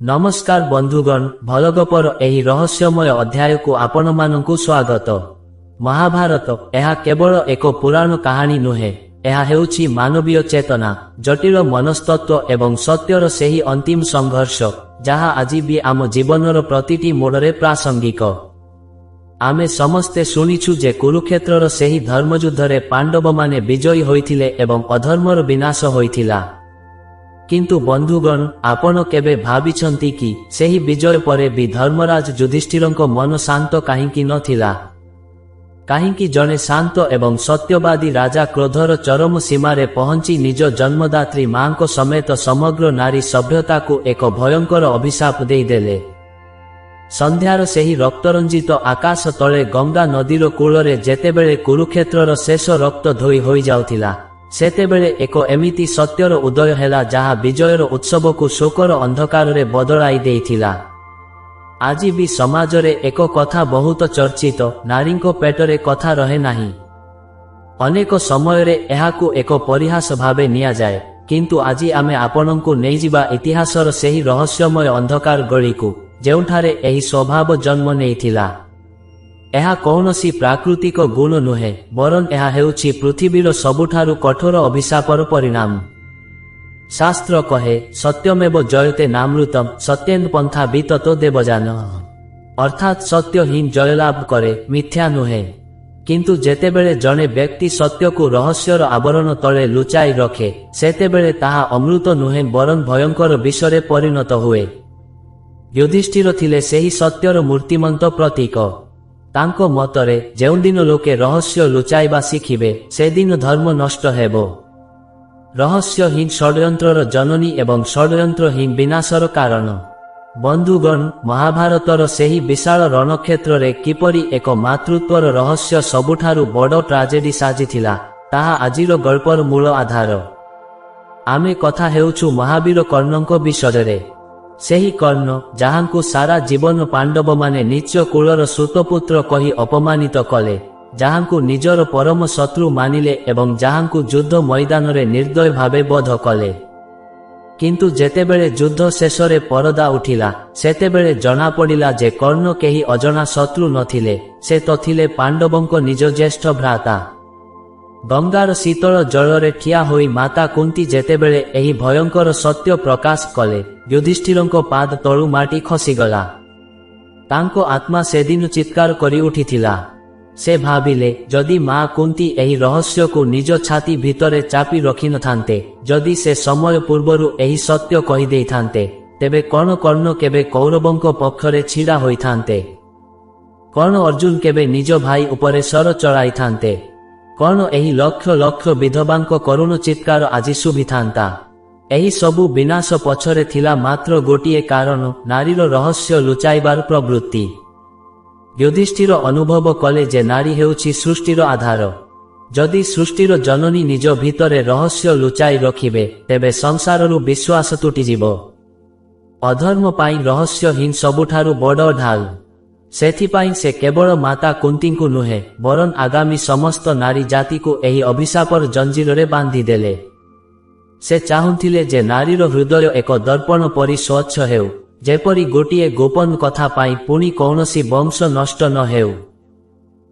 नमस्कार बंधुगण भलगपर एही रहस्यमय अध्याय को आपण मानकु स्वागत। महाभारत यह केवल एक पुराण कहानी नुहे, यह हेउछि मानवीय चेतना, जटिल मनस्तत्व एवं सत्यर सेही अंतिम संघर्ष जहा आज भी आम जीवनर प्रतिटी मोड़रे प्रासंगिक। आमे समस्ते शुणिछु जे कुरुक्षेत्रर सेही धर्मयुद्धरे पांडव माने विजयी होइथिले एवं अधर्मर विनाश होइथिला। किंतु बंधुगण आपण केबे भाबिछंती कि सेही विजय परे भी धर्मराज युधिष्ठिरंको मन शांत काहींकी नथिला? काहींकी जणे शांत एवं सत्यवादी राजा क्रोधर चरम सीमारे पहुंची निज जन्मदात्री मांको समेत समग्र नारी सभ्यता को एक भयंकर अभिशाप देदेले। संध्यार सेही रक्तरंजित आकाश तले गंगा नदीर कूलरे जेतेबेले कुरुक्षेत्रर शेष रक्त धोई होई जाउथिला, सेतेबेले एक एमिति सत्यर उदय हेला जहा विजयर उत्सव को शोकर अंधकार रे बदलाई देइथिला। आज भी समाजरे एक कथा बहुत चर्चित, नारीको पेटरे कथा रहे नाही। अनेक समयरे एहाकु एक परिहास भावे निया जाए, किंतु आज आमे आपनंकु नेइजिबा इतिहासर सेही रहस्यमय अंधकार गळीकु जेउठारे एही स्वभाव जन्म नेइथिला। एहा कौनसी प्राकृतिक गुण नुहे, बरन एहा हेउछि पृथ्वीर सबुठारु कठोर अभिशापर परिणाम। शास्त्र कहे सत्यमेव जयते नामृतम सत्येन पंथा विततो देवजान, अर्थात सत्यहीन जयलाभ करे, मिथ्या नुहे। किंतु जेतेबेले जणे व्यक्ति सत्य को रहस्यर आवरण तले लुचाई रखे, सेतेबेले ताहा अमृत नुहे बरन भयंकर विषरे परिणत हुए। युधिष्ठिर थिले सेही सत्यर मूर्तिमंत प्रतीक। तांको मतरे जेउं दिन लोके रहस्य लुचाइबा शिखिबे, से दिन धर्म नष्ट हेबो। रहस्यहीन षड्यंत्रर जननी एवं षड्यंत्रहीन विनाशर कारण। बंधुगण महाभारतर सेही विशाल रणक्षेत्र रे किपरि एक मातृत्वर रहस्य सबुठारु बड़ ट्राजेडी साजिथिला, ताहा आजिर गल्पर मूल आधार। आमे कथा हेउछु महावीर कर्णंको विषୟରେ। सेही कर्ण जहांकु सारा जीवन पांडव माने नीच कूलर सुतपुत्र कही अपमानित कले, जहांकु निजर परम शत्रु मानिले एवं जहांकु युद्ध मैदान रे निर्दय भावे बध कले। किंतु जेतेबेले युद्ध शेषरे परदा उठिला, सेतेबेले जना पड़िला जे कर्ण केही अजना शत्रु नथिले, से तो थिले पांडवंको निज ज्येष्ठ भ्राता। गंगार शीतल जलरे ठिया होई माता कुंती जेतेबेले एही भयंकर सत्य प्रकाश कले, युधिष्ठिरंको पाद तळु माटी खसीगला। तांको आत्मा सेदिन चित्कार करी उठिथिला। से भाविले जदि मां कुंती एही रहस्य को निज छाती भितरे चापी रखि नथान्ते, जदि से समय पूर्वरु एही सत्य कहि देइथान्ते, तेबे कर्ण कर्ण केबे कौरवंको पक्षरे छिड़ा होइथान्ते। कर्ण अर्जुन केबे निज भाई उपरे सर चढ़ाइथान्ते। कर्ण एही लक्ष लक्ष विधवांको करुण चित्कार आज शुभिथान्ता। एही सबु विनाश पछरे थिला मात्र गोटिए कारण, नारीर रहस्य लुचाइबार प्रवृत्ति। युधिष्ठिर अनुभव कले जे नारी हेउछि सृष्टिर आधार। जदि सृष्टिर जननी निज भितरे रहस्य लुचाई रखिबे, तेबे संसाररु विश्वास तुटिजिबो। अधर्म पाई रहस्यहीन सबुठारु बड़ ढाल। सेथिपाई से केवल माता कुंतींकु नुहे, बरन आगामी समस्त नारी जाति को एही अभिशापर जंजीरे बांधी देले। से चाहुथिले जे नारीर हृदय एक दर्पण परि स्वच्छ हेउ, जेपरि गोटिए गोपन कथा पाई पुणी कौनसी वंश नष्ट न हेउ।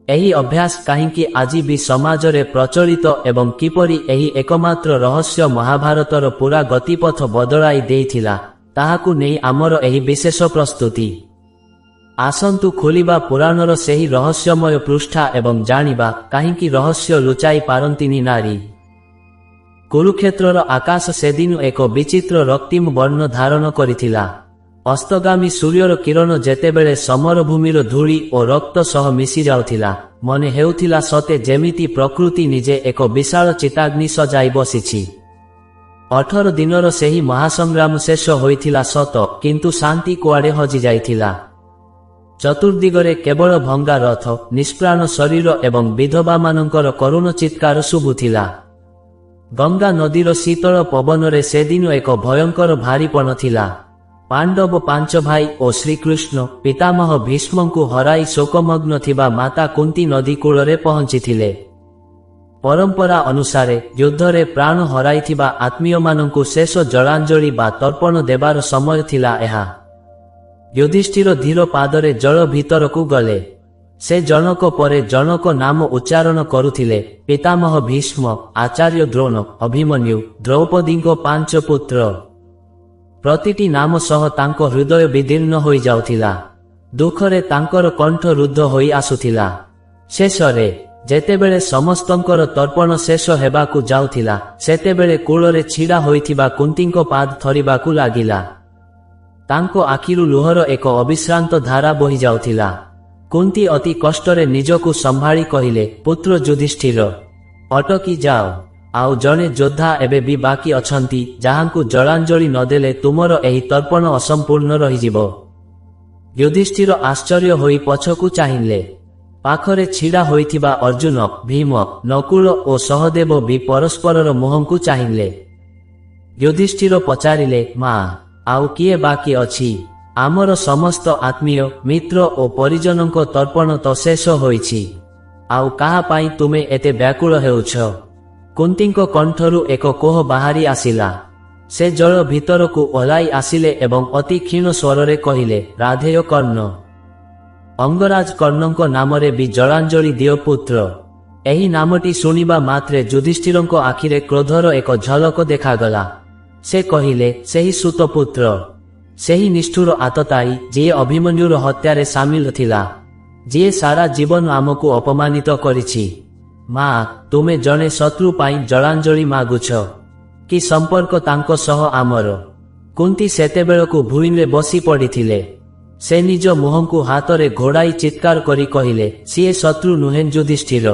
एही अभ्यास काहींकि आज भी समाजरे प्रचलित एवं किपरि एही एकमात्र रहस्य महाभारतर पूरा गतिपथ बदलाई देइथिला, ताहाकु नेई आमर एही विशेष प्रस्तुति। आसंतु खोलिबा पुराणर सेही रहस्यमय पृष्ठा एवं जानिबा काहींकि रहस्य लुचाई पारंतिनी नारी। कुरुक्षेत्रर आकाश सेदिन एक विचित्र रक्तिम वर्ण धारण करिथिला। अस्तगामी सूर्यर किरण जेतेबेले समरभूमिर धूली और रक्त सह मिसी जाउथिला, मने हेउथिला सते जेमिति प्रकृति निजे एक विशाल चिताग्नि सजाई बसिछि। 18 दिनर सेही महासंग्राम शेष होइथिला सत, किंतु शांति कुआडे हजि जाइथिला। चतुर्दिगरे केवल भंगा रथ, निष्प्राण शरीर एवं विधवा मानकर करुण चित्कार शुभुथिला। गंगा नदीर शीतल पवनरे सेदिन एक भयंकर भारीपण थिला। पांडव 5 भाई और श्रीकृष्ण पितामह भीष्मंकु हराई शोकमग्न थिबा माता कुंती नदी कूलरे पहुंचीथिले। परंपरा अनुसारे युद्धरे प्राण हराइथिबा आत्मीयमानंकु शेष जलांजलि बा तर्पण देबार समय थिला एहा। युधिष्ठिर धीर पादरे जल भीतरकु गले। से जनक परे जनक नाम उच्चारण करुथिले। पितामह भीष्म, आचार्य द्रोण, अभिमन्यु, द्रौपदींको 5 पुत्र। प्रतिटी नाम सह तांको हृदय विदीर्ण होई जाउथिला। दुखरे तांकर कंठ रुद्ध होई आसुथिला। शेषरे जेतेबेले समस्तंकर तर्पण शेष हेबाकु जाउथिला सेतेबेले कूलरे छिड़ा होइथिबा कुंतींको पाद थरिबाकु लागिला। तांको आखिरु लुहर एक अविश्रांत धारा बोही जाउथिला। कुंती अति कष्टरे निजकु संभाळी कहिले, पुत्र युधिष्ठिर, अटकी जाओ। आउ जणे योद्धा एबे भी बाकी अछंती जाहांकु जलांजलि नदेले तुमर एही तर्पण असंपूर्ण रहिजिबो। युधिष्ठिर आश्चर्य होई पछकु चाहिले। पाखरे छिड़ा होइथिबा अर्जुन, भीम, नकुल ओ सहदेव भी परस्परर मुहंकु चाहिले। युधिष्ठिर पचारिले, मां, आउ किए बाकी अछि? आमर समस्त आत्मीय मित्र ओ परिजनंको तर्पण तो शेष होइछि। आउ काहा पाई तुमे एते व्याकुल हेउछ? कुंतींको कंठरु एक कोह बाहारी आसिला। से जल भीतरकु ओह्लाई आसिले एवं अति क्षीण स्वररे कहिले, राधेय कर्ण। अंगराज कर्णंको नामरे भी जलांजलि दियो पुत्र। एही नामटी सुनिबा मात्रे युधिष्ठिरंको आखिरे क्रोधर एक झलक देखागला। से कहिले, सेही सुतपुत्र, सेही निष्ठुर आतताई जे अभिमन्युर हत्यारे सामिल थिला, जे सारा जीवन आमकु अपमानित करिछि। मां, तुमे जणे शत्रु पाई जलांजलि मागुछ कि संपर्क तांको सह आमर? कुंती सेतेबेलकु भूइंरे बसी पड़िथिले। से निज मुहंकु हातरे घोड़ाई चित्कार करी कहिले, सीए शत्रु नुहें युधिष्ठिर,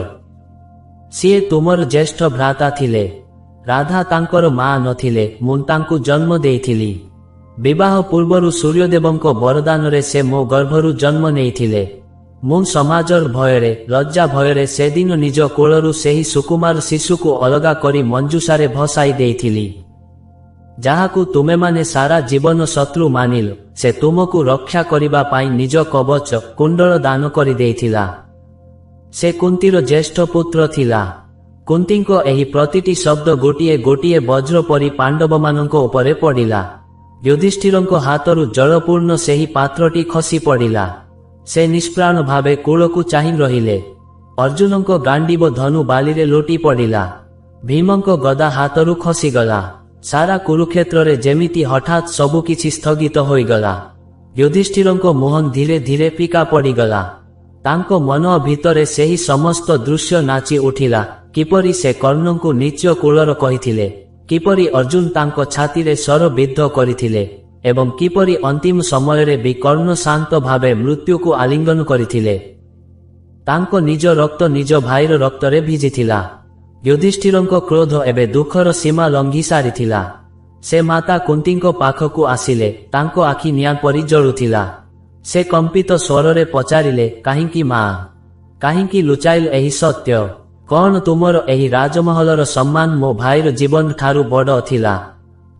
सीए तुमर ज्येष्ठ भ्राता थिले। राधा तांकर मां नथिले, मु तांकु जन्म देइथिली। विवाह पूर्वरु सूर्यदेवंको वरदानरे से मो गर्भरु जन्म नेइथिले। मु समाजर भयरे लज्जा भयरे सेदिन निज कोलरु सेही सुकुमार शिशुकु अलगा करी मंजुषारे भसाई देइथिली। जाहाकु तुमे माने सारा जीवन शत्रु मानिल, से तुमकु रक्षा करिबा पाई निज कवच कुंडल दान करी देइथिला। से कुंतीर ज्येष्ठ पुत्र थिला। कुंतींको एही प्रतिटी शब्द गोटिए गोटिए वज्र परी पांडवमानंको उपरे पड़िला। युधिष्ठिरंको हातरु जलपूर्ण सेही पात्रटी खसी पड़िला। से निष्प्राण भावे कूलकु चाहि रहिले। अर्जुनंको गांडीव धनु बालीरे लोटी पड़िला। भीमंको गदा हातरु खसीगला। सारा कुरुक्षेत्ररे जेमिति हठात सबुकिछि स्थगित होइगला। युधिष्ठिरंको मोहन धीरे धीरे फीका पड़िगला। तांको मन भितरे सेही समस्त दृश्य नाची उठिला। किपरि से कर्णंकु नीच कूलर कहिथिले, किपरि अर्जुन तांको छातीरे सर बिद्ध करिथिले एवं किपरि अंतिम समयरे भी कर्ण शांत भावे मृत्युकु आलिंगन करिथिले। तांको निज रक्त निज भाईर रक्तरे भिजिथिला। युधिष्ठिरंको क्रोध एबे दुखर सीमा लंघी सारिथिला। से माता कुंतींको पाखकु आसिले। तांको आखि निआं परी जळुथिला। से कंपित स्वररे पचारिले, काहिंकी मां, काहिंकी लुचाइल एही सत्य? कौन तुमर एही राजमहलर सम्मान मो भाईर जीवन ठारू बड़ थिला?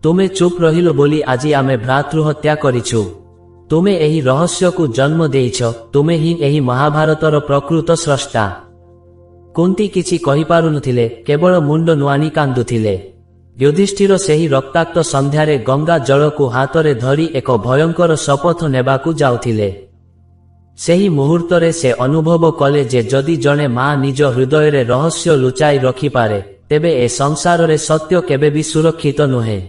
तुमे चुप रहिल बोली आजी आमे भ्रातृहत्या करिछु। तुमे एही रहस्यकु जन्म देइछ। तुमे ही एही महाभारतर प्रकृत स्रष्टा। कुंती किछि कहि पारुनथिले, केवल मुंड नुआनी कांदुथिले। युधिष्ठिर सेही रक्ताक्त संध्यारे गंगा जलकु हातरे धरी एक भयंकर शपथ नेबाकु जाउथिले। सेही मुहूर्तरे से अनुभव कले जे जदि जणे मां निज हृदयरे रहस्य लुचाई रखिपारे तेबे ए संसाररे सत्य केबे भी सुरक्षित नुहे।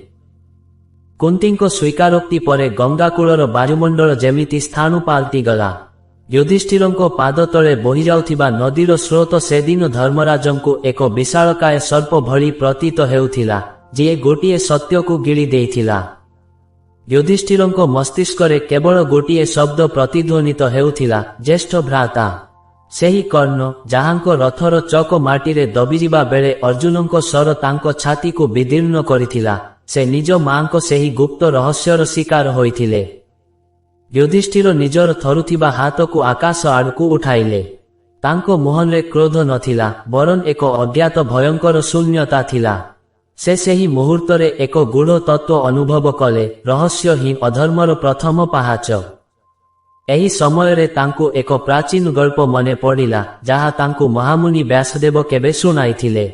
कुंतींको स्वीकारोक्ति परे गंगाकूलर वायुमंडल जेमिति स्थाणु पाल्टी गला। युधिष्ठिरंको पाद तले बोही जाउथिबा नदीर स्रोत सेदिन धर्मराजंकु एक विशालकाय सर्प भଳି प्रतीत हेउथिला, जे गोटिए सत्यकु गिळी देइथिला। युधिष्ठिरंको मस्तिष्करे केवल गोटिए शब्द प्रतिध्वनित हेउथिला, ज्येष्ठ भ्राता। सेही कर्ण जाहांको रथर चक माटीरे दबिजिबा बेले अर्जुनंको स्वर तांको छातीकु विदीर्ण करिथिला, से निज मांको सेही गुप्त रहस्यर शिकार होइथिले। युधिष्ठिर निजर थरुथिबा हातकु आकाश आड़कु उठाइले। तांको मोहनरे क्रोध नथिला, बरन एक अज्ञात भयंकर शून्यता थिला। से सेही मुहूर्तरे एक गूढ़ तत्व अनुभव कले, रहस्य ही अधर्मर प्रथम पाहाच। ଏହି ସମୟରେ ତାଙ୍କୁ ଏକ ପ୍ରାଚୀନ ଗଳ୍ପ ମନେ ପଡ଼ିଲା, ଯାହା ତାଙ୍କୁ ମହାମୁନି ବ୍ୟାସଦେବ କେବେ ଶୁଣାଇଥିଲେ।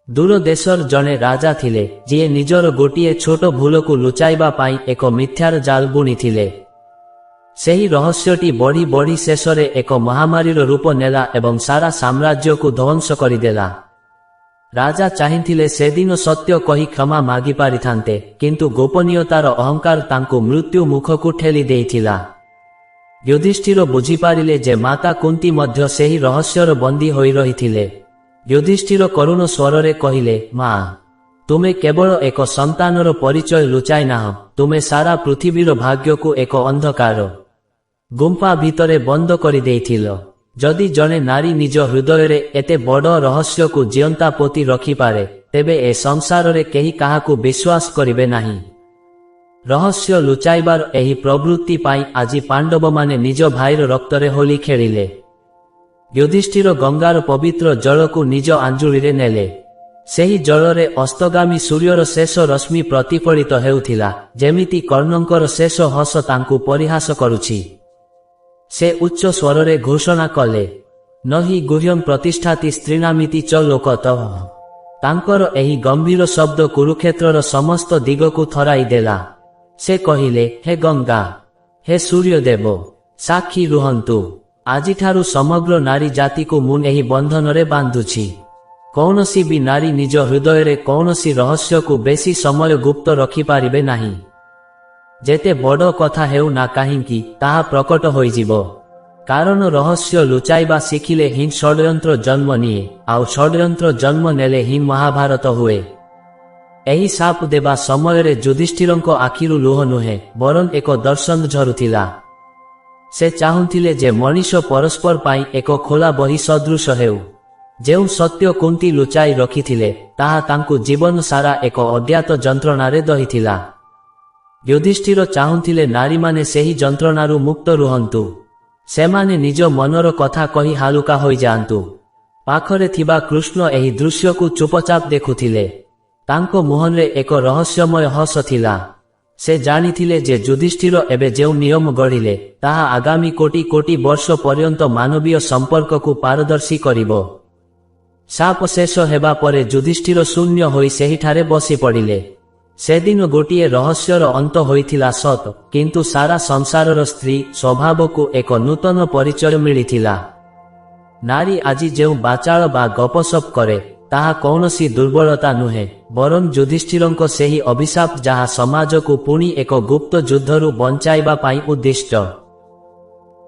ଦୂର ଦେଶର ଜଣେ ରାଜା ଥିଲେ, ଯିଏ ନିଜର ଗୋଟିଏ ଛୋଟ ଭୁଲକୁ ଲୁଚାଇବା ପାଇଁ ଏକ ମିଥ୍ୟାର ଜାଲ ବୁଣିଥିଲେ। ସେହି ରହସ୍ୟଟି ବଢ଼ି ବଢ଼ି ଶେଷରେ ଏକ ମହାମାରୀର ରୂପ ନେଲା ଏବଂ ସାରା ସାମ୍ରାଜ୍ୟକୁ ଧ୍ୱଂସ କରିଦେଲା। ରାଜା ଚାହିଁଥିଲେ ସେଦିନ ସତ୍ୟ କହି କ୍ଷମା ମାଗିପାରିଥାନ୍ତେ, କିନ୍ତୁ ଗୋପନୀୟତାର ଅହଙ୍କାର ତାଙ୍କୁ ମୃତ୍ୟୁ ମୁଖକୁ ଠେଲି ଦେଇଥିଲା। ଯୁଧିଷ୍ଠିର ବୁଝିପାରିଲେ ଯେ ମାତା କୁନ୍ତୀ ମଧ୍ୟ ସେହି ରହସ୍ୟର ବନ୍ଦୀ ହୋଇ ରହିଥିଲେ। ଯୁଧିଷ୍ଠିର କରୁଣ ସ୍ୱରରେ କହିଲେ, ମା, ତୁମେ କେବଳ ଏକ ସନ୍ତାନର ପରିଚୟ ଲୁଚାଇ ନାହଁ, ତୁମେ ସାରା ପୃଥିବୀର ଭାଗ୍ୟକୁ ଏକ ଅନ୍ଧକାର ଗୁମ୍ଫା ଭିତରେ ବନ୍ଦ କରିଦେଇଥିଲ। ଯଦି ଜଣେ ନାରୀ ନିଜ ହୃଦୟରେ ଏତେ ବଡ଼ ରହସ୍ୟକୁ ଜିଅନ୍ତା ପୋତି ରଖିପାରେ, ତେବେ ଏ ସଂସାରରେ କେହି କାହାକୁ ବିଶ୍ୱାସ କରିବେ ନାହିଁ। ରହସ୍ୟ ଲୁଚାଇବାର ଏହି ପ୍ରବୃତ୍ତି ପାଇଁ ଆଜି ପାଣ୍ଡବମାନେ ନିଜ ଭାଇର ରକ୍ତରେ ହୋଲି ଖେଳିଲେ। ଯୁଧିଷ୍ଠିର ଗଙ୍ଗାର ପବିତ୍ର ଜଳକୁ ନିଜ ଆଞ୍ଜୁଳିରେ ନେଲେ। ସେହି ଜଳରେ ଅସ୍ତଗାମୀ ସୂର୍ଯ୍ୟର ଶେଷ ରଶ୍ମି ପ୍ରତିଫଳିତ ହେଉଥିଲା, ଯେମିତି କର୍ଣ୍ଣଙ୍କର ଶେଷ ହସ ତାଙ୍କୁ ପରିହାସ କରୁଛି। ସେ ଉଚ୍ଚ ସ୍ୱରରେ ଘୋଷଣା କଲେ, ନହି ଗୁହ୍ୟଂ ପ୍ରତିଷ୍ଠାତି ସ୍ତ୍ରୀଣାମିତି ଚ ଲୋକତଃ। ତାଙ୍କର ଏହି ଗମ୍ଭୀର ଶବ୍ଦ କୁରୁକ୍ଷେତ୍ରର ସମସ୍ତ ଦିଗକୁ ଥରାଇ ଦେଲା। ସେ କହିଲେ, ହେ ଗଙ୍ଗା, ହେ ସୂର୍ଯ୍ୟଦେବ, ସାକ୍ଷୀ ରୁହନ୍ତୁ। ଆଜିଠାରୁ ସମଗ୍ର ନାରୀ ଜାତିକୁ ମୁଁ ଏହି ବନ୍ଧନରେ ବାନ୍ଧୁଛି। କୌଣସି ବି ନାରୀ ନିଜ ହୃଦୟରେ କୌଣସି ରହସ୍ୟକୁ ବେଶୀ ସମୟ ଗୁପ୍ତ ରଖିପାରିବେ ନାହିଁ। ଯେତେ ବଡ଼ କଥା ହେଉ ନା କାହିଁକି, ତାହା ପ୍ରକଟ ହୋଇଯିବ। କାରଣ ରହସ୍ୟ ଲୁଚାଇବା ଶିଖିଲେ ହିଁ ଷଡ଼ଯନ୍ତ୍ର ଜନ୍ମ ନିଏ, ଆଉ ଷଡ଼ଯନ୍ତ୍ର ଜନ୍ମ ନେଲେ ହିଁ ମହାଭାରତ ହୁଏ। ଏହି ସାପ ଦେବା ସମୟରେ ଯୁଧିଷ୍ଠିରଙ୍କ ଆଖିରୁ ଲୁହ ନୁହେଁ, ବରଂ ଏକ ଦର୍ଶନ ଝରୁଥିଲା। ସେ ଚାହୁଁଥିଲେ ଯେ ମଣିଷ ପରସ୍ପର ପାଇଁ ଏକ ଖୋଲା ବହି ସଦୃଶ ହେଉ। ଯେଉଁ ସତ୍ୟ କୁନ୍ତୀ ଲୁଚାଇ ରଖିଥିଲେ, ତାହା ତାଙ୍କୁ ଜୀବନ ସାରା ଏକ ଅଜ୍ଞାତ ଯନ୍ତ୍ରଣାରେ ଦହିଥିଲା। ଯୁଧିଷ୍ଠିର ଚାହୁଁଥିଲେ ନାରୀମାନେ ସେହି ଯନ୍ତ୍ରଣାରୁ ମୁକ୍ତ ରୁହନ୍ତୁ। ସେମାନେ ନିଜ ମନର କଥା କହି ହାଲୁକା ହୋଇଯାଆନ୍ତୁ। ପାଖରେ ଥିବା କୃଷ୍ଣ ଏହି ଦୃଶ୍ୟକୁ ଚୁପଚାପ ଦେଖୁଥିଲେ। ତାଙ୍କ ମୁହଁରେ ଏକ ରହସ୍ୟମୟ ହସ ଥିଲା। ସେ ଜାଣିଥିଲେ ଯେ ଯୁଧିଷ୍ଠିର ଏବେ ଯେଉଁ ନିୟମ ଗଢ଼ିଲେ, ତାହା ଆଗାମୀ କୋଟି କୋଟି ବର୍ଷ ପର୍ଯ୍ୟନ୍ତ ମାନବୀୟ ସମ୍ପର୍କକୁ ପାରଦର୍ଶୀ କରିବ। ଶାପ ଶେଷ ହେବା ପରେ ଯୁଧିଷ୍ଠିର ଶୂନ୍ୟ ହୋଇ ସେହିଠାରେ ବସି ପଡ଼ିଲେ। ସେଦିନ ଗୋଟିଏ ରହସ୍ୟର ଅନ୍ତ ହୋଇଥିଲା ସତ, କିନ୍ତୁ ସାରା ସଂସାରର ସ୍ତ୍ରୀ ସ୍ୱଭାବକୁ ଏକ ନୂତନ ପରିଚୟ ମିଳିଥିଲା। ନାରୀ ଆଜି ଯେଉଁ ବାଚାଳ ବା ଗପସପ କରେ, ତାହା କୌଣସି ଦୁର୍ବଳତା ନୁହେଁ, ବରଂ ଯୁଧିଷ୍ଠିରଙ୍କ ସେହି ଅଭିଶାପ, ଯାହା ସମାଜକୁ ପୁଣି ଏକ ଗୁପ୍ତ ଯୁଦ୍ଧରୁ ବଞ୍ଚାଇବା ପାଇଁ ଉଦ୍ଦିଷ୍ଟ।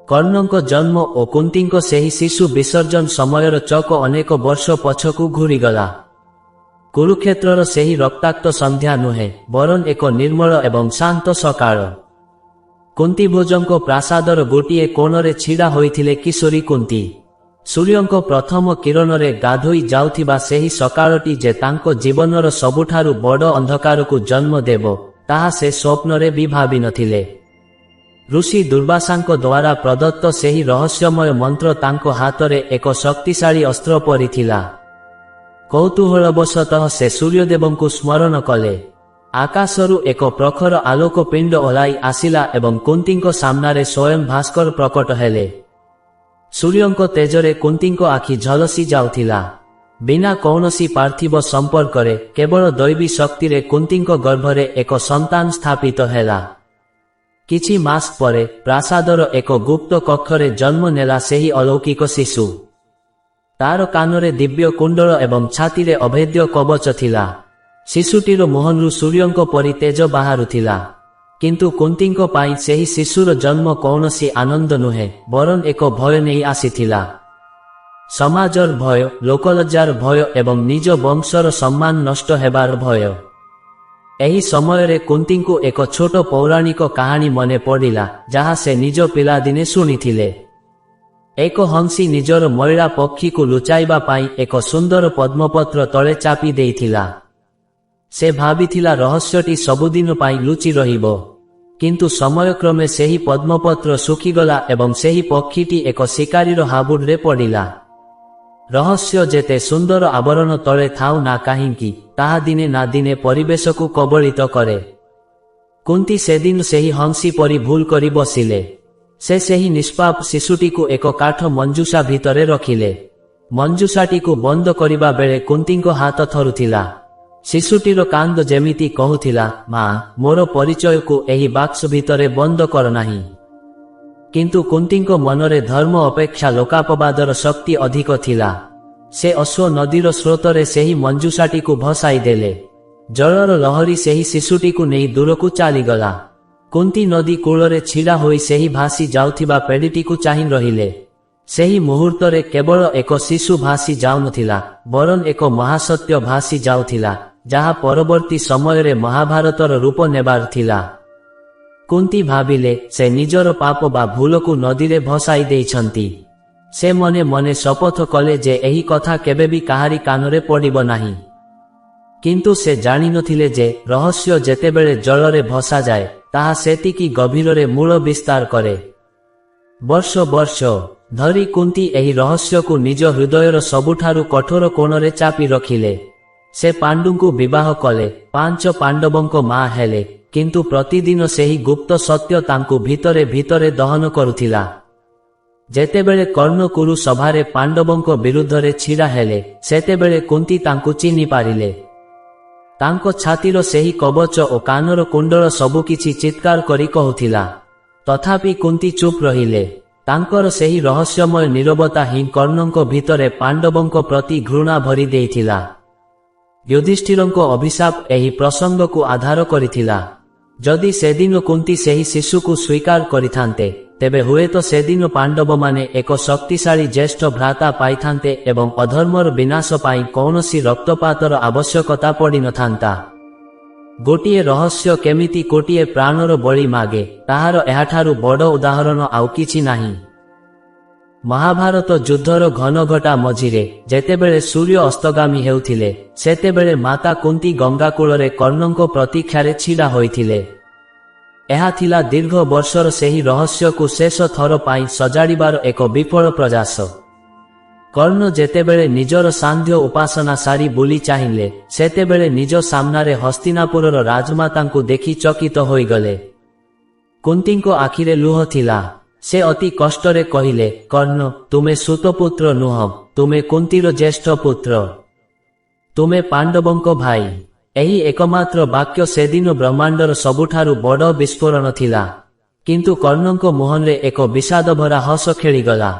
କର୍ଣ୍ଣଙ୍କ ଜନ୍ମ ଓ କୁନ୍ତୀଙ୍କ ସେହି ଶିଶୁ ବିସର୍ଜନ ସମୟର ଚକ ଅନେକ ବର୍ଷ ପଛକୁ ଘୂରିଗଲା। କୁରୁକ୍ଷେତ୍ରର ସେହି ରକ୍ତାକ୍ତ ସନ୍ଧ୍ୟା ନୁହେଁ, ବରଂ ଏକ ନିର୍ମଳ ଏବଂ ଶାନ୍ତ ସକାଳ। କୁନ୍ତୀଭୋଜଙ୍କ ପ୍ରାସାଦର ଗୋଟିଏ କୋଣରେ ଛିଡ଼ା ହୋଇଥିଲେ କିଶୋରୀ କୁନ୍ତୀ। ସୂର୍ଯ୍ୟଙ୍କ ପ୍ରଥମ କିରଣରେ ଗାଧୋଇ ଯାଉଥିବା ସେହି ସକାଳଟି ଯେ ତାଙ୍କ ଜୀବନର ସବୁଠାରୁ ବଡ଼ ଅନ୍ଧକାରକୁ ଜନ୍ମ ଦେବ, ତାହା ସେ ସ୍ୱପ୍ନରେ ବି ଭାବିନଥିଲେ। ଋଷି ଦୁର୍ବାସାଙ୍କ ଦ୍ୱାରା ପ୍ରଦତ୍ତ ସେହି ରହସ୍ୟମୟ ମନ୍ତ୍ର ତାଙ୍କ ହାତରେ ଏକ ଶକ୍ତିଶାଳୀ ଅସ୍ତ୍ର ପରି ଥିଲା। କୌତୂହଳବଶତଃ ସେ ସୂର୍ଯ୍ୟଦେବଙ୍କୁ ସ୍ମରଣ କଲେ। ଆକାଶରୁ ଏକ ପ୍ରଖର ଆଲୋକ ପିଣ୍ଡ ଓହ୍ଲାଇ ଆସିଲା ଏବଂ କୁନ୍ତୀଙ୍କ ସାମ୍ନାରେ ସ୍ୱୟଂ ଭାସ୍କର ପ୍ରକଟ ହେଲେ। ସୂର୍ଯ୍ୟଙ୍କ ତେଜରେ କୁନ୍ତୀଙ୍କ ଆଖି ଝଲସି ଯାଉଥିଲା। ବିନା କୌଣସି ପାର୍ଥିବ ସମ୍ପର୍କରେ, କେବଳ ଦୈବୀ ଶକ୍ତିରେ କୁନ୍ତୀଙ୍କ ଗର୍ଭରେ ଏକ ସନ୍ତାନ ସ୍ଥାପିତ ହେଲା। କିଛି ମାସ ପରେ ପ୍ରାସାଦର ଏକ ଗୁପ୍ତ କକ୍ଷରେ ଜନ୍ମ ନେଲା ସେହି ଅଲୌକିକ ଶିଶୁ। ତାର କାନରେ ଦିବ୍ୟ କୁଣ୍ଡଳ ଏବଂ ଛାତିରେ ଅଭେଦ୍ୟ କବଚ ଥିଲା। ଶିଶୁଟିର ମୁହଁରୁ ସୂର୍ଯ୍ୟଙ୍କ ପରି ତେଜ ବାହାରୁଥିଲା। କିନ୍ତୁ କୁନ୍ତୀଙ୍କ ପାଇଁ ସେହି ଶିଶୁର ଜନ୍ମ କୌଣସି ଆନନ୍ଦ ନୁହେଁ, ବରଂ ଏକ ଭୟ ନେଇ ଆସିଥିଲା। ସମାଜର ଭୟ, ଲୋକଲଜ୍ଜାର ଭୟ ଏବଂ ନିଜ ବଂଶର ସମ୍ମାନ ନଷ୍ଟ ହେବାର ଭୟ। ଏହି ସମୟରେ କୁନ୍ତୀଙ୍କୁ ଏକ ଛୋଟ ପୌରାଣିକ କାହାଣୀ ମନେ ପଡ଼ିଲା, ଯାହା ସେ ନିଜ ପିଲାଦିନେ ଶୁଣିଥିଲେ। ଏକ ହଂସୀ ନିଜର ମଇଳା ପକ୍ଷୀକୁ ଲୁଚାଇବା ପାଇଁ ଏକ ସୁନ୍ଦର ପଦ୍ମପତ୍ର ତଳେ ଚାପି ଦେଇଥିଲା। ସେ ଭାବିଥିଲା ରହସ୍ୟଟି ସବୁଦିନ ପାଇଁ ଲୁଚି ରହିବ। କିନ୍ତୁ ସମୟକ୍ରମେ ସେହି ପଦ୍ମପତ୍ର ଶୁଖିଗଲା ଏବଂ ସେହି ପକ୍ଷୀଟି ଏକ ଶିକାରୀର ହାବୁଡ଼ରେ ପଡ଼ିଲା। ରହସ୍ୟ ଯେତେ ସୁନ୍ଦର ଆବରଣ ତଳେ ଥାଉ ନା କାହିଁକି, ତାହା ଦିନେ ନା ଦିନେ ପରିବେଶକୁ କବଳିତ କରେ। କୁନ୍ତୀ ସେଦିନ ସେହି ହଂସୀ ପରି ଭୁଲ କରି ବସିଲେ। ସେ ସେହି ନିଷ୍ପାପ ଶିଶୁଟିକୁ ଏକ କାଠ ମଞ୍ଜୁସା ଭିତରେ ରଖିଲେ। ମଞ୍ଜୁସାଟିକୁ ବନ୍ଦ କରିବା ବେଳେ କୁନ୍ତୀଙ୍କ ହାତ ଥରୁଥିଲା। ଶିଶୁଟିର କାନ୍ଦ ଯେମିତି କହୁଥିଲା, ମା, ମୋର ପରିଚୟକୁ ଏହି ବାକ୍ସ ଭିତରେ ବନ୍ଦ କର ନାହିଁ। କିନ୍ତୁ କୁନ୍ତୀଙ୍କ ମନରେ ଧର୍ମ ଅପେକ୍ଷା ଲୋକାପବାଦର ଶକ୍ତି ଅଧିକ ଥିଲା। ସେ ଅଶ୍ୱ ନଦୀର ସ୍ରୋତରେ ସେହି ମଞ୍ଜୁସାଟିକୁ ଭସାଇ ଦେଲେ। ଜଳର ଲହରୀ ସେହି ଶିଶୁଟିକୁ ନେଇ ଦୂରକୁ ଚାଲିଗଲା। କୁନ୍ତୀ ନଦୀ କୂଳରେ ଛିଡ଼ା ହୋଇ ସେହି ଭାସି ଯାଉଥିବା ପେଡ଼ିଟିକୁ ଚାହିଁ ରହିଲେ। ସେହି ମୁହୂର୍ତ୍ତରେ କେବଳ ଏକ ଶିଶୁ ଭାସି ଯାଉନଥିଲା, ବରଂ ଏକ ମହାସତ୍ୟ ଭାସି ଯାଉଥିଲା, ଯାହା ପରବର୍ତ୍ତୀ ସମୟରେ ମହାଭାରତର ରୂପ ନେବାର ଥିଲା। କୁନ୍ତୀ ଭାବିଲେ, ସେ ନିଜର ପାପ ବା ଭୁଲକୁ ନଦୀରେ ଭସାଇ ଦେଇଛନ୍ତି। ସେ ମନେ ମନେ ଶପଥ କଲେ ଯେ ଏହି କଥା କେବେବି କାହାରି କାନରେ ପଡ଼ିବ ନାହିଁ। କିନ୍ତୁ ସେ ଜାଣିନଥିଲେ ଯେ ରହସ୍ୟ ଯେତେବେଳେ ଜଳରେ ଭସାଯାଏ, ତାହା ସେତିକି ଗଭୀରରେ ମୂଳ ବିସ୍ତାର କରେ। ବର୍ଷ ବର୍ଷ ଧରି କୁନ୍ତୀ ଏହି ରହସ୍ୟକୁ ନିଜ ହୃଦୟର ସବୁଠାରୁ କଠୋର କୋଣରେ ଚାପି ରଖିଲେ। ସେ ପାଣ୍ଡୁଙ୍କୁ ବିବାହ କଲେ, 5 ପାଣ୍ଡବଙ୍କ ମା ହେଲେ, କିନ୍ତୁ ପ୍ରତିଦିନ ସେହି ଗୁପ୍ତ ସତ୍ୟ ତାଙ୍କୁ ଭିତରେ ଭିତରେ ଦହନ କରୁଥିଲା। ଯେତେବେଳେ କର୍ଣ୍ଣ କୁରୁ ସଭାରେ ପାଣ୍ଡବଙ୍କ ବିରୁଦ୍ଧରେ ଛିଡ଼ା ହେଲେ, ସେତେବେଳେ କୁନ୍ତୀ ତାଙ୍କୁ ଚିହ୍ନି ପାରିଲେ। ତାଙ୍କ ଛାତିର ସେହି କବଚ ଓ କାନର କୁଣ୍ଡଳ ସବୁକିଛି ଚିତ୍କାର କରି କହୁଥିଲା। ତଥାପି କୁନ୍ତୀ ଚୁପ୍ ରହିଲେ। ତାଙ୍କର ସେହି ରହସ୍ୟମୟ ନୀରବତା ହିଁ କର୍ଣ୍ଣଙ୍କ ଭିତରେ ପାଣ୍ଡବଙ୍କ ପ୍ରତି ଘୃଣା ଭରି ଦେଇଥିଲା। ଯୁଧିଷ୍ଠିରଙ୍କ ଅଭିଶାପ ଏହି ପ୍ରସଙ୍ଗକୁ ଆଧାର କରିଥିଲା। ଯଦି ସେଦିନ କୁନ୍ତୀ ସେହି ଶିଶୁକୁ ସ୍ୱୀକାର କରିଥାନ୍ତେ, ତେବେ ହୁଏତ ସେଦିନ ପାଣ୍ଡବମାନେ ଏକ ଶକ୍ତିଶାଳୀ ଜ୍ୟେଷ୍ଠ ଭ୍ରାତା ପାଇଥାନ୍ତେ ଏବଂ ଅଧର୍ମର ବିନାଶ ପାଇଁ କୌଣସି ରକ୍ତପାତର ଆବଶ୍ୟକତା ପଡ଼ିନଥାନ୍ତା। ଗୋଟିଏ ରହସ୍ୟ କେମିତି ଗୋଟିଏ ପ୍ରାଣର ବଳି ମାଗେ, ତାହାର ଏହାଠାରୁ ବଡ଼ ଉଦାହରଣ ଆଉ କିଛି ନାହିଁ। ମହାଭାରତ ଯୁଦ୍ଧର ଘନଘଟା ମଝିରେ ଯେତେବେଳେ ସୂର୍ଯ୍ୟ ଅସ୍ତଗାମୀ ହେଉଥିଲେ, ସେତେବେଳେ ମାତା କୁନ୍ତୀ ଗଙ୍ଗାକୂଳରେ କର୍ଣ୍ଣଙ୍କ ପ୍ରତୀକ୍ଷାରେ ଛିଡ଼ା ହୋଇଥିଲେ। ଏହା ଥିଲା ଦୀର୍ଘ ବର୍ଷର ସେହି ରହସ୍ୟକୁ ଶେଷ ଥର ପାଇଁ ସଜାଡ଼ିବାର ଏକ ବିଫଳ ପ୍ରୟାସ। କର୍ଣ୍ଣ ଯେତେବେଳେ ନିଜର ସାନ୍ଧ୍ୟ ଉପାସନା ସାରି ବୁଲି ଚାହିଁଲେ, ସେତେବେଳେ ନିଜ ସାମ୍ନାରେ ହସ୍ତିନାପୁରର ରାଜମାତାଙ୍କୁ ଦେଖି ଚକିତ ହୋଇଗଲେ। କୁନ୍ତୀଙ୍କ ଆଖିରେ ଲୁହ ଥିଲା। ସେ ଅତି କଷ୍ଟରେ କହିଲେ, କର୍ଣ୍ଣ, ତୁମେ ସୁତପୁତ୍ର ନୁହଁ, ତୁମେ କୁନ୍ତୀର ଜ୍ୟେଷ୍ଠ ପୁତ୍ର। ତୁମେ ପାଣ୍ଡବଙ୍କ ଭାଇ। ଏହି ଏକମାତ୍ର ବାକ୍ୟ ସେଦିନ ବ୍ରହ୍ମାଣ୍ଡର ସବୁଠାରୁ ବଡ଼ ବିସ୍ଫୋରଣ ଥିଲା। କିନ୍ତୁ କର୍ଣ୍ଣଙ୍କ ମୁହଁରେ ଏକ ବିଷାଦଭରା ହସ ଖେଳିଗଲା।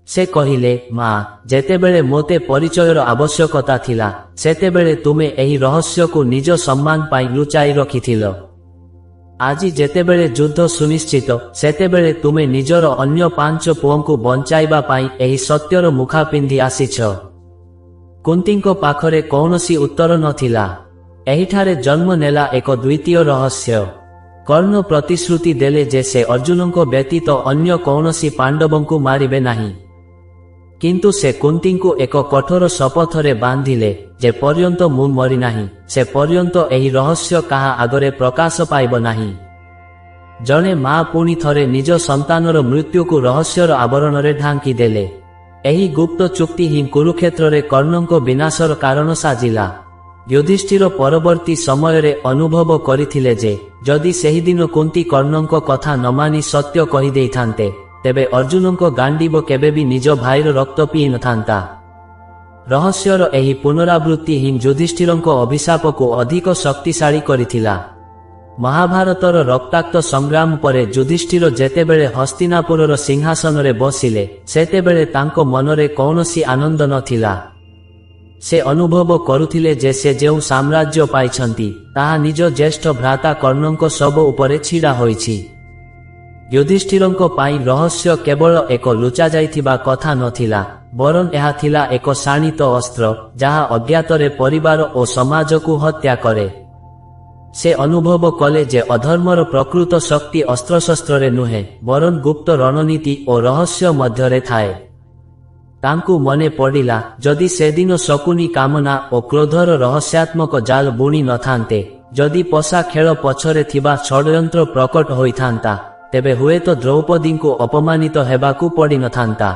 ସେ କହିଲେ, ମା, ଯେତେବେଳେ ମୋତେ ପରିଚୟର ଆବଶ୍ୟକତା ଥିଲା, ସେତେବେଳେ ତୁମେ ଏହି ରହସ୍ୟକୁ ନିଜ ସମ୍ମାନ ପାଇଁ ଲୁଚାଇ ରଖିଥିଲ। ଆଜି ଯେତେବେଳେ ଯୁଦ୍ଧ ସୁନିଶ୍ଚିତ, ସେତେବେଳେ ତୁମେ ନିଜର ଅନ୍ୟ 5 ପୁଅଙ୍କୁ ବଞ୍ଚାଇବା ପାଇଁ ଏହି ସତ୍ୟର ମୁଖା ପିନ୍ଧି ଆସିଛ। କୁନ୍ତୀଙ୍କ ପାଖରେ କୌଣସି ଉତ୍ତର ନଥିଲା। ଏହିଠାରେ ଜନ୍ମ ନେଲା ଏକ ଦ୍ୱିତୀୟ ରହସ୍ୟ। କର୍ଣ୍ଣ ପ୍ରତିଶ୍ରୁତି ଦେଲେ ଯେ ସେ ଅର୍ଜୁନଙ୍କ ବ୍ୟତୀତ ଅନ୍ୟ କୌଣସି ପାଣ୍ଡବଙ୍କୁ ମାରିବେ ନାହିଁ। କିନ୍ତୁ ସେ କୁନ୍ତୀଙ୍କୁ ଏକ କଠୋର ଶପଥରେ ବାନ୍ଧିଲେ, ଯେ ପର୍ଯ୍ୟନ୍ତ ମୁଁ ମରିନାହିଁ, ସେ ପର୍ଯ୍ୟନ୍ତ ଏହି ରହସ୍ୟ କାହା ଆଗରେ ପ୍ରକାଶ ପାଇବ ନାହିଁ। ଜଣେ ମା ପୁଣି ଥରେ ନିଜ ସନ୍ତାନର ମୃତ୍ୟୁକୁ ରହସ୍ୟର ଆବରଣରେ ଢାଙ୍କି ଦେଲେ। ଏହି ଗୁପ୍ତ ଚୁକ୍ତି ହିଁ କୁରୁକ୍ଷେତ୍ରରେ କର୍ଣ୍ଣଙ୍କ ବିନାଶର କାରଣ ସାଜିଲା। ଯୁଧିଷ୍ଠିର ପରବର୍ତ୍ତୀ ସମୟରେ ଅନୁଭବ କରିଥିଲେ ଯେ ଯଦି ସେହିଦିନ କୁନ୍ତୀ କର୍ଣ୍ଣଙ୍କ କଥା ନ ମାନି ସତ୍ୟ କହିଦେଇଥାନ୍ତେ, ତେବେ ଅର୍ଜୁନଙ୍କ ଗାଣ୍ଡିବ କେବେବି ନିଜ ଭାଇର ରକ୍ତ ପିଇ ନଥାନ୍ତା। ରହସ୍ୟର ଏହି ପୁନରାବୃତ୍ତି ହିଁ ଯୁଧିଷ୍ଠିରଙ୍କ ଅଭିଶାପକୁ ଅଧିକ ଶକ୍ତିଶାଳୀ କରିଥିଲା। ମହାଭାରତର ରକ୍ତାକ୍ତ ସଂଗ୍ରାମ ପରେ ଯୁଧିଷ୍ଠିର ଯେତେବେଳେ ହସ୍ତିନାପୁରର ସିଂହାସନରେ ବସିଲେ, ସେତେବେଳେ ତାଙ୍କ ମନରେ କୌଣସି ଆନନ୍ଦ ନଥିଲା। ସେ ଅନୁଭବ କରୁଥିଲେ ଯେ ସେ ଯେଉଁ ସାମ୍ରାଜ୍ୟ ପାଇଛନ୍ତି, ତାହା ନିଜ ଜ୍ୟେଷ୍ଠ ଭ୍ରାତା କର୍ଣ୍ଣଙ୍କ ଶବ ଉପରେ ଛିଡ଼ା ହୋଇଛି। ଯୁଧିଷ୍ଠିରଙ୍କ ପାଇଁ ରହସ୍ୟ କେବଳ ଏକ ଲୁଚାଯାଇଥିବା କଥା ନଥିଲା, ବରଂ ଏହା ଥିଲା ଏକ ଶାଣିତ ଅସ୍ତ୍ର, ଯାହା ଅଜ୍ଞାତରେ ପରିବାର ଓ ସମାଜକୁ ହତ୍ୟା କରେ। ସେ ଅନୁଭବ କଲେ ଯେ ଅଧର୍ମର ପ୍ରକୃତ ଶକ୍ତି ଅସ୍ତ୍ରଶସ୍ତ୍ରରେ ନୁହେଁ, ବରଂ ଗୁପ୍ତ ରଣନୀତି ଓ ରହସ୍ୟ ମଧ୍ୟରେ ଥାଏ। ତାଙ୍କୁ ମନେ ପଡ଼ିଲା, ଯଦି ସେଦିନ ଶକୁନି କାମନା ଓ କ୍ରୋଧର ରହସ୍ୟାତ୍ମକ ଜାଲ ବୁଣି ନଥାନ୍ତେ, ଯଦି ପଶା ଖେଳ ପଛରେ ଥିବା ଷଡ଼ଯନ୍ତ୍ର ପ୍ରକଟ ହୋଇଥାନ୍ତା, ତେବେ ହୁଏତ ଦ୍ରୌପଦୀଙ୍କୁ ଅପମାନିତ ହେବାକୁ ପଡ଼ିନଥାନ୍ତା।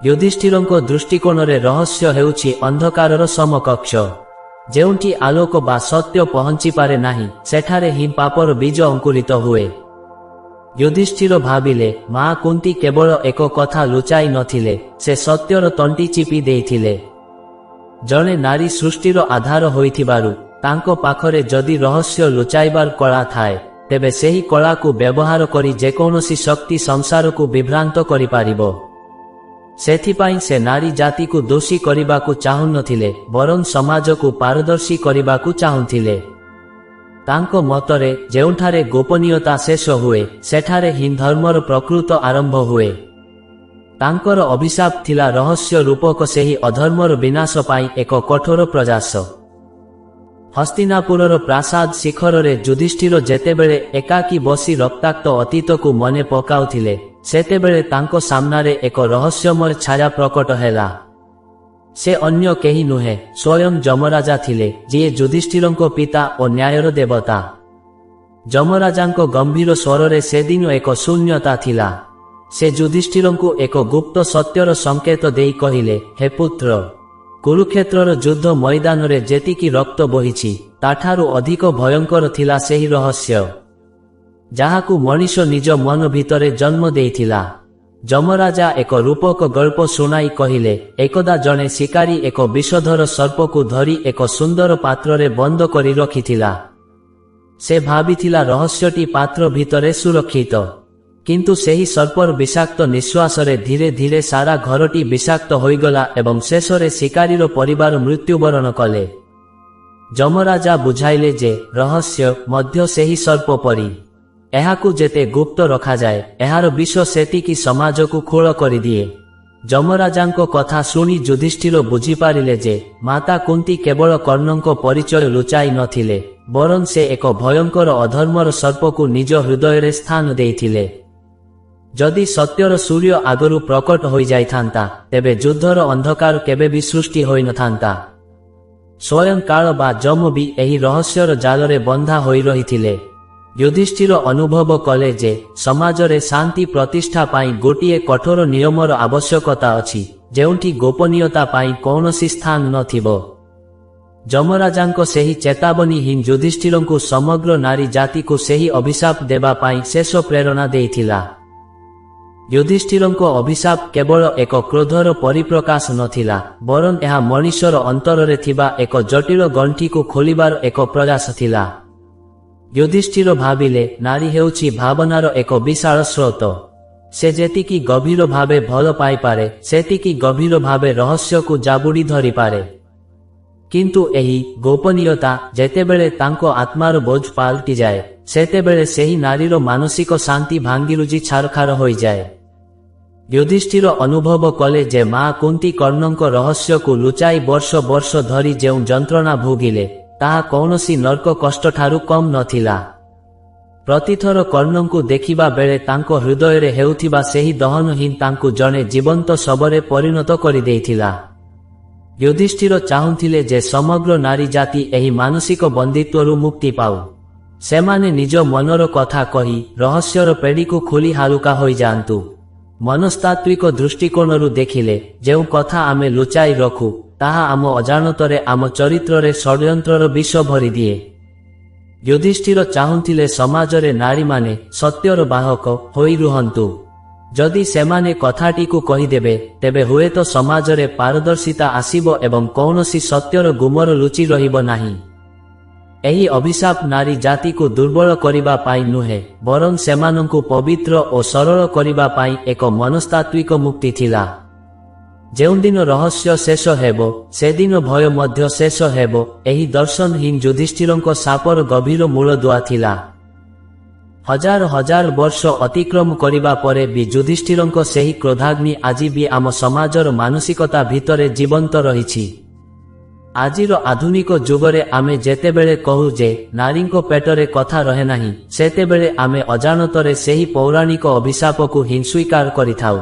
ଯୁଧିଷ୍ଠିରଙ୍କ ଦୃଷ୍ଟିକୋଣରେ ରହସ୍ୟ ହେଉଛି ଅନ୍ଧକାରର ସମକକ୍ଷ। ଯେଉଁଠି ଆଲୋକ ବା ସତ୍ୟ ପହଞ୍ଚିପାରେ ନାହିଁ, ସେଠାରେ ହିଁ ପାପର ବୀଜ ଅଙ୍କୁରିତ ହୁଏ। युधिष्ठिर भाविले मां कुंती केवल एक कथा लुचाई नथिले, से सत्यर तंटी चिपी देइथिले। जणे नारी सृष्टिर आधार होइथिबारु तांको पाखरे जदि रहस्य लुचाइबार कला थाए तेबे सेही कला को व्यवहार करी जेकोनोसी शक्ति संसार को विभ्रांत करि पारिबो। सेथिपाई से नारी जाति को दोषी करिबाकु चाहुनथिले, बरं समाज को पारदर्शी करिबाकु चाहुथिले। तांको मतरे जेउठारे गोपनीयता शेष हुए सेठारे ही धर्मर प्रकृत आरंभ हुए। तांकर अभिशाप थिला रहस्य रूपक सेही अधर्मर विनाश पाई एक कठोर प्रयास। हस्तिनापुरर प्रासाद शिखर युधिष्ठिर जेतेबेले एकाकी बसी रक्ताक्त अतीत को मने पकाउथिले सेतेबेले तांको सामनारे एक रहस्यमय छाया प्रकट हैला। से अन्य केही नुहे, स्वयं जमराजा थिले, जी युधिष्ठिरंको पिता और न्यायर देवता। जमराजांको गंभीर स्वररे सेदिन एक शून्यता थिला। से युधिष्ठिरंको एक गुप्त सत्यर संकेत देई कहिले, हे पुत्र, कुरुक्षेत्रर युद्ध मैदान रे जेतिकी रक्त बहिछि ताठारु अधिक भयंकर थिला सेही रहस्य, जाहाकु मनुष्य निज मन भितरे जन्म देइथिला। जमराजा एक रूपक गल्प सुनाई कहिले, एकदा जणे शिकारी एक विषधर सर्प को धरी एक सुंदर पात्र रे बंद करी रखिथिला। से भाबिथिला रहस्यटी पात्र भितरे सुरक्षित, किंतु सेही सर्पर विषाक्त निश्वास रे धीरे धीरे सारा घरटी विषाक्त होइगला एवं शेषरे शिकारीर परिवार मृत्युवरण कले। जमराजा बुझाइले जे रहस्य मध्य सेही सर्प परी, एहाकु जेते गुप्त रखा जाए एहार विष सेतिकी समाज को खोल करि दिए। जमराजांको कथा सुनी युधिष्ठिर बुझी पारिले जे माता कुंती केवल कर्णंको परिचय लुचाई नथिले, बरं से एक भयंकर अधर्मर सर्प को निज हृदय रे स्थान देइथिले। जदि सत्यर सूर्य आगरु प्रकट होई जाइथांता तेबे युद्धर अंधकार केबे भी सृष्टि होई नथांता। स्वयं काल बा जम भी एही रहस्यर जालरे बंधा होई रहिथिले। युधिष्ठिर अनुभव कले जे समाज रे शांति प्रतिष्ठा पाई गोटिए कठोर नियमर आवश्यकता अछि, जेउठी गोपनीयता पाई कौनसी स्थान नथिबो। जमराजांको सेही चेतावनी ही युधिष्ठिरंकु समग्र नारी जाति को सेही अभिशाप देबा पाई शेष प्रेरणा देइथिला। युधिष्ठिरंको अभिशाप केवल एक क्रोधर परिप्रकाश नथिला, बरं एहा मनुष्यर अंतररे थिबा एक जटिल गंठी को खोलिबार एक प्रयास थिला। युधिष्ठिर भाविले नारी हेउछि भावनार एक विशाल स्रोत। से जेतिकी गभीर भावे भल पाई पारे सेतिकी गभीर भावे रहस्य को जाबुड़ी धरी पारे। किंतु एही गोपनीयता जेतेबेले तांको आत्मार बोझ पाल्टी जाए सेतेबेले सेही नारीर मानसिक शांति भांगिरुजी छारखार होई जाए। युधिष्ठिर अनुभव कले जे मां कुंती कर्णंक रहस्य को लुचाई वर्ष वर्ष धरी जेउ जंत्रणा भोगिले ताहा कौनसी नर्क कष्ट ठारू कम नथिला। प्रतिथर कर्णंकु देखिबा बेले तांको हृदय रे हेउथिबा सेही दहनहीन तांकु जणे जीवंत शबरे परिणत करि देइथिला। युधिष्ठिर चाहुथिले जे समग्र नारी जाति एही मानसिक बंदित्वरु मुक्ति पाउ। सेमाने निज मनर कथा कही रहस्यर पेड़ी को खोली हालुका होई जांतु। मनस्तात्विक दृष्टिकोणरु देखिले जेउ कथा आमे लुचाई रखु ताहा आम अजाणतरे आम चरित्र रे षड्यंत्रर विष भरी दिए। युधिष्ठिर चाहुथिले समाजरे नारी माने सत्यर बाहक होई रुहंतु। जदि सेमाने कथाटी को कहिदेबे तेबे हुए तो समाजरे पारदर्शिता आसीबो एवं कौनसी सत्यर गुमर लुचि रहिबो नाही। एही अभिशाप नारी जाति को दुर्बल करिबा पाई नुहे, बरं सेमानंकु पवित्र और सरल करिबा पाई एक मनस्तात्विक मुक्ति थिला। जेउदिन रहस्य शेष हेबो सेदिन भय मध्य शेष हेबो, एही दर्शनहीन युधिष्ठिरंक सापर गभीर मूलदुआ थिला। हजार हजार वर्ष अतिक्रम करिबा परे भी युधिष्ठिरंक सेही क्रोधाग्नि आजि भी आम समाजर मानसिकता भितरे जीवंत रहिछि। आजिर आधुनिक जुगरे आमे जेतेबेले कहू जे नारींको पेटरे कथा रहे नाही, सेतेबेले आमे अजाणतरे सेही पौराणिक अभिशाप को हिंस्वीकार करिथाउ।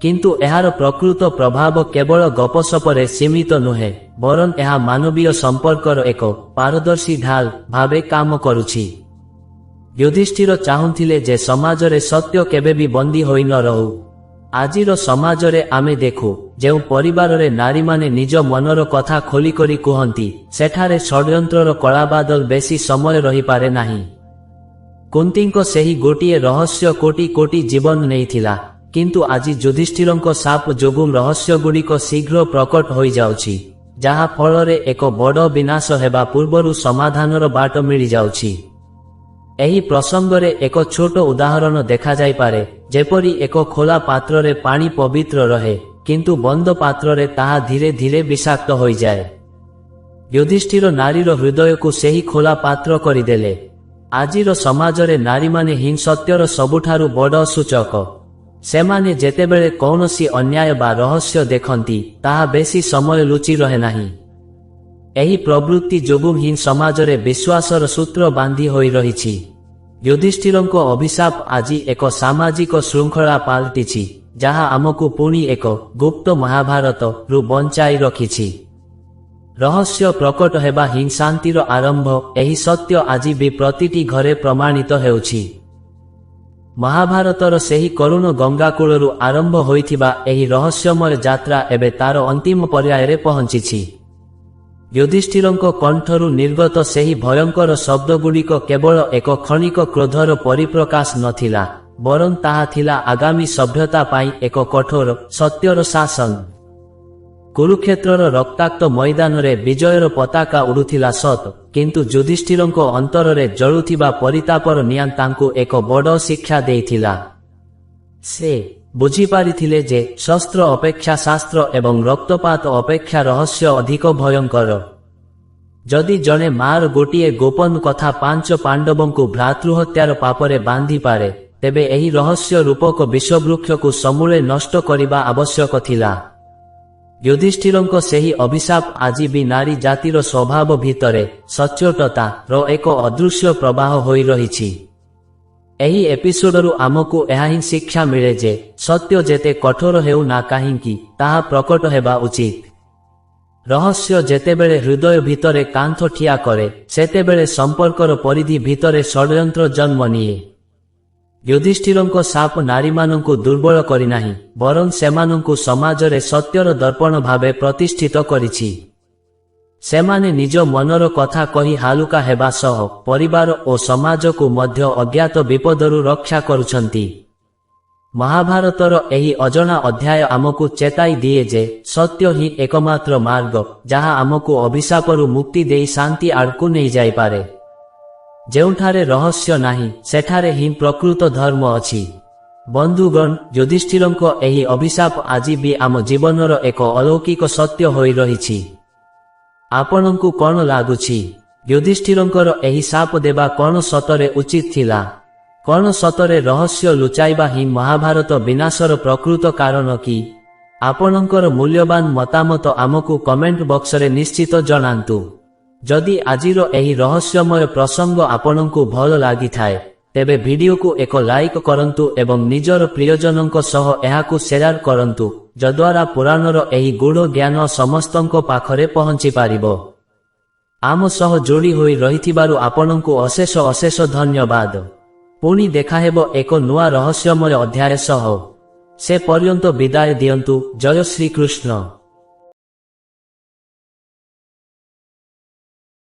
किंतु एहार प्रकृत प्रभाव केवल गपसपरे सीमित नुहे, बरं एहा मानवीय संपर्कर एक पारदर्शी ढाल भावे काम करुछि। युधिष्ठिर चाहुथिले जे समाजरे सत्य केबे भी बंदी होई न रहू। आजिर समाजरे आमे देखु जेउ परिवार रे नारी माने निज मनर कथा खोली करी कुहंती सेठारे षड्यंत्रर कलाबादल बेसी समय रही पारे नाही। କୁନ୍ତୀଙ୍କ ସେହି ଗୋଟିଏ ରହସ୍ୟ କୋଟି କୋଟି ଜୀବନ ନେଇଥିଲା, କିନ୍ତୁ ଆଜି ଯୁଧିଷ୍ଠିରଙ୍କ ଶାପ ଯୋଗୁଁ ରହସ୍ୟଗୁଡ଼ିକ ଶୀଘ୍ର ପ୍ରକଟ ହୋଇଯାଉଛି, ଯାହା ଫଳରେ ଏକ ବଡ଼ ବିନାଶ ହେବା ପୂର୍ବରୁ ସମାଧାନର ବାଟ ମିଳିଯାଉଛି। ଏହି ପ୍ରସଙ୍ଗରେ ଏକ ଛୋଟ ଉଦାହରଣ ଦେଖାଯାଇପାରେ, ଯେପରି ଏକ ଖୋଲା ପାତ୍ରରେ ପାଣି ପବିତ୍ର ରହେ, କିନ୍ତୁ ବନ୍ଦ ପାତ୍ରରେ ତାହା ଧୀରେ ଧୀରେ ବିଷାକ୍ତ ହୋଇଯାଏ। ଯୁଧିଷ୍ଠିର ନାରୀର ହୃଦୟକୁ ସେହି ଖୋଲା ପାତ୍ର କରିଦେଲେ। ଆଜିର ସମାଜରେ ନାରୀମାନେ ହିଁ ସତ୍ୟର ସବୁଠାରୁ ବଡ଼ ସୂଚକ। ସେମାନେ ଯେତେବେଳେ କୌଣସି ଅନ୍ୟାୟ ବା ରହସ୍ୟ ଦେଖନ୍ତି, ତାହା ବେଶୀ ସମୟ ଲୁଚି ରହେ ନାହିଁ। ଏହି ପ୍ରବୃତ୍ତି ଯୋଗୁଁ ହିଁ ସମାଜରେ ବିଶ୍ୱାସର ସୂତ୍ର ବାନ୍ଧି ହୋଇ ରହିଛି। ଯୁଧିଷ୍ଠିରଙ୍କ ଅଭିଶାପ ଆଜି ଏକ ସାମାଜିକ ଶୃଙ୍ଖଳା ପାଲଟିଛି, ଯାହା ଆମକୁ ପୁଣି ଏକ ଗୁପ୍ତ ମହାଭାରତରୁ ବଞ୍ଚାଇ ରଖିଛି। ରହସ୍ୟ ପ୍ରକଟ ହେବା ହିଁ ଶାନ୍ତିର ଆରମ୍ଭ, ଏହି ସତ୍ୟ ଆଜି ବି ପ୍ରତିଟି ଘରେ ପ୍ରମାଣିତ ହେଉଛି। ମହାଭାରତର ସେହି କରୁଣ ଗଙ୍ଗାକୂଳରୁ ଆରମ୍ଭ ହୋଇଥିବା ଏହି ରହସ୍ୟମୟ ଯାତ୍ରା ଏବେ ତାର ଅନ୍ତିମ ପର୍ଯ୍ୟାୟରେ ପହଞ୍ଚିଛି। ଯୁଧିଷ୍ଠିରଙ୍କ କଣ୍ଠରୁ ନିର୍ଗତ ସେହି ଭୟଙ୍କର ଶବ୍ଦଗୁଡ଼ିକ କେବଳ ଏକ କ୍ଷଣିକ କ୍ରୋଧର ପରିପ୍ରକାଶ ନଥିଲା, ବରଂ ତାହା ଥିଲା ଆଗାମୀ ସଭ୍ୟତା ପାଇଁ ଏକ କଠୋର ସତ୍ୟର ଶାସନ। କୁରୁକ୍ଷେତ୍ରର ରକ୍ତାକ୍ତ ମଇଦାନରେ ବିଜୟର ପତାକା ଉଡୁଥିଲା ସତ, କିନ୍ତୁ ଯୁଧିଷ୍ଠିରଙ୍କ ଅନ୍ତରରେ ଜଳୁଥିବା ପରିତାପର ନିଆଁ ତାଙ୍କୁ ଏକ ବଡ଼ ଶିକ୍ଷା ଦେଇଥିଲା। ସେ ବୁଝିପାରିଥିଲେ ଯେ ଶସ୍ତ୍ର ଅପେକ୍ଷା ଶାସ୍ତ୍ର ଏବଂ ରକ୍ତପାତ ଅପେକ୍ଷା ରହସ୍ୟ ଅଧିକ ଭୟଙ୍କର। ଯଦି ଜଣେ ମାର ଗୋଟିଏ ଗୋପନ କଥା 5 ପାଣ୍ଡବଙ୍କୁ ଭ୍ରାତୃହତ୍ୟାର ପାପରେ ବାନ୍ଧିପାରେ, ତେବେ ଏହି ରହସ୍ୟ ରୂପକ ବିଷବୃକ୍ଷକୁ ସମୂଳେ ନଷ୍ଟ କରିବା ଆବଶ୍ୟକ ଥିଲା। ଯୁଧିଷ୍ଠିରଙ୍କ ସେହି ଅଭିଶାପ ଆଜି ବି ନାରୀ ଜାତିର ସ୍ୱଭାବ ଭିତରେ ସଚ୍ଚୋଟତାର ଏକ ଅଦୃଶ୍ୟ ପ୍ରବାହ ହୋଇ ରହିଛି। ଏହି ଏପିସୋଡରୁ ଆମକୁ ଏହା ହିଁ ଶିକ୍ଷା ମିଳେ ଯେ ସତ୍ୟ ଯେତେ କଠୋର ହେଉ ନା କାହିଁକି, ତାହା ପ୍ରକଟ ହେବା ଉଚିତ। ରହସ୍ୟ ଯେତେବେଳେ ହୃଦୟ ଭିତରେ କାନ୍ଥ ଠିଆ କରେ, ସେତେବେଳେ ସମ୍ପର୍କର ପରିଧି ଭିତରେ ଷଡ଼ଯନ୍ତ୍ର ଜନ୍ମ ନିଏ। ଯୁଧିଷ୍ଠିରଙ୍କ ଶାପ ନାରୀମାନଙ୍କୁ ଦୁର୍ବଳ କରିନାହିଁ, ବରଂ ସେମାନଙ୍କୁ ସମାଜରେ ସତ୍ୟର ଦର୍ପଣ ଭାବେ ପ୍ରତିଷ୍ଠିତ କରିଛି। ସେମାନେ ନିଜ ମନର କଥା କହି ହାଲୁକା ହେବା ସହ ପରିବାର ଓ ସମାଜକୁ ମଧ୍ୟ ଅଜ୍ଞାତ ବିପଦରୁ ରକ୍ଷା କରୁଛନ୍ତି। ମହାଭାରତର ଏହି ଅଜଣା ଅଧ୍ୟାୟ ଆମକୁ ଚେତାଇ ଦିଏ ଯେ ସତ୍ୟ ହିଁ ଏକମାତ୍ର ମାର୍ଗ, ଯାହା ଆମକୁ ଅଭିଶାପରୁ ମୁକ୍ତି ଦେଇ ଶାନ୍ତି ଆଡ଼କୁ ନେଇଯାଇପାରେ। ଯେଉଁଠାରେ ରହସ୍ୟ ନାହିଁ, ସେଠାରେ ହିଁ ପ୍ରକୃତ ଧର୍ମ ଅଛି। ବନ୍ଧୁଗଣ, ଯୁଧିଷ୍ଠିରଙ୍କ ଏହି ଅଭିଶାପ ଆଜି ବି ଆମ ଜୀବନର ଏକ ଅଲୌକିକ ସତ୍ୟ ହୋଇ ରହିଛି। ଆପଣଙ୍କୁ କଣ ଲାଗୁଛି? ଯୁଧିଷ୍ଠିରଙ୍କର ଏହି ଶାପ ଦେବା କଣ ସତରେ ଉଚିତ ଥିଲା? କଣ ସତରେ ରହସ୍ୟ ଲୁଚାଇବା ହିଁ ମହାଭାରତ ବିନାଶର ପ୍ରକୃତ କାରଣ କି? ଆପଣଙ୍କର ମୂଲ୍ୟବାନ ମତାମତ ଆମକୁ କମେଣ୍ଟ ବକ୍ସରେ ନିଶ୍ଚିତ ଜଣାନ୍ତୁ। ଯଦି ଆଜିର ଏହି ରହସ୍ୟମୟ ପ୍ରସଙ୍ଗ ଆପଣଙ୍କୁ ଭଲ ଲାଗିଥାଏ, ତେବେ ଭିଡିଓକୁ ଏକ ଲାଇକ୍ କରନ୍ତୁ ଏବଂ ନିଜର ପ୍ରିୟଜନଙ୍କ ସହ ଏହାକୁ ସେୟାର କରନ୍ତୁ, ଯଦ୍ୱାରା ପୁରାଣର ଏହି ଗୂଢ଼ ଜ୍ଞାନ ସମସ୍ତଙ୍କ ପାଖରେ ପହଞ୍ଚିପାରିବ। ଆମ ସହ ଯୋଡ଼ି ହୋଇ ରହିଥିବାରୁ ଆପଣଙ୍କୁ ଅଶେଷ ଅଶେଷ ଧନ୍ୟବାଦ। ପୁଣି ଦେଖାହେବ ଏକ ନୂଆ ରହସ୍ୟମୟ ଅଧ୍ୟାୟ ସହ। ସେ ପର୍ଯ୍ୟନ୍ତ ବିଦାୟ ଦିଅନ୍ତୁ। ଜୟ ଶ୍ରୀକୃଷ୍ଣ।